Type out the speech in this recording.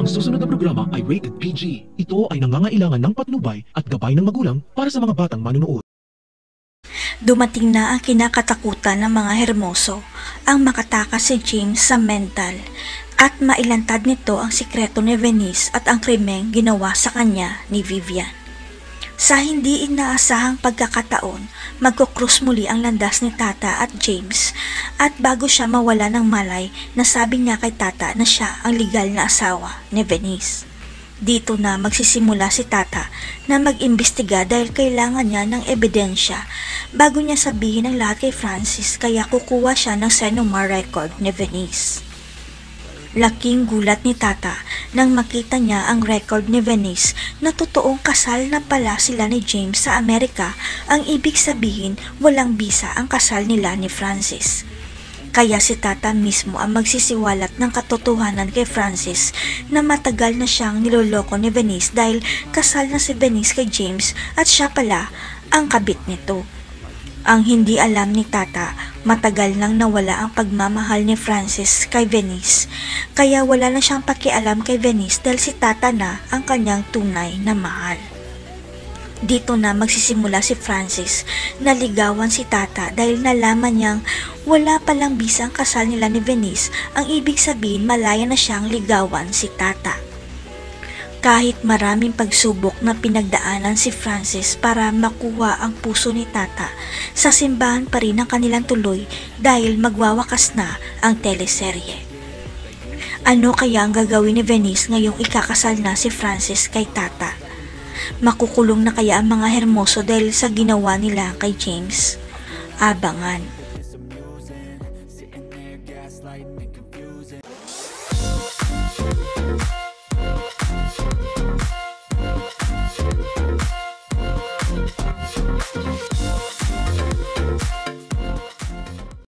Ang susunod na programa ay rated PG. Ito ay nangangailangan ng patnubay at gabay ng magulang para sa mga batang manunood. Dumating na ang kinakatakutan ng mga hermoso, ang makatakas si James sa mental at mailantad nito ang sikreto ni Venice at ang krimeng ginawa sa kanya ni Vivian. Sa hindi inaasahang pagkakataon, magkukrus muli ang landas ni Tata at James at bago siya mawala ng malay, nasabi niya kay Tata na siya ang legal na asawa ni Venice. Dito na magsisimula si Tata na mag-imbestiga dahil kailangan niya ng ebidensya bago niya sabihin ang lahat kay Francis kaya kukuha siya ng Senomar record ni Venice. Laking gulat ni Tata nang makita niya ang record ni Venice na totoong kasal na pala sila ni James sa Amerika, ang ibig sabihin walang bisa ang kasal nila ni Francis. Kaya si Tata mismo ang magsisiwalat ng katotohanan kay Francis na matagal na siyang niloloko ni Venice dahil kasal na si Venice kay James at siya pala ang kabit nito. Ang hindi alam ni Tata, matagal nang nawala ang pagmamahal ni Francis kay Venice, kaya wala na siyang pakialam kay Venice dahil si Tata na ang kanyang tunay na mahal. Dito na magsisimula si Francis na ligawan si Tata dahil nalaman niyang wala palang bisa ang kasal nila ni Venice, ang ibig sabihin malaya na siyang ligawan si Tata. Kahit maraming pagsubok na pinagdaanan si Francis para makuha ang puso ni Tata, sa simbahan pa rin ang kanilang tuloy dahil magwawakas na ang teleserye. Ano kaya ang gagawin ni Venice ngayong ikakasal na si Francis kay Tata? Makukulong na kaya ang mga hermoso dahil sa ginawa nila kay James? Abangan.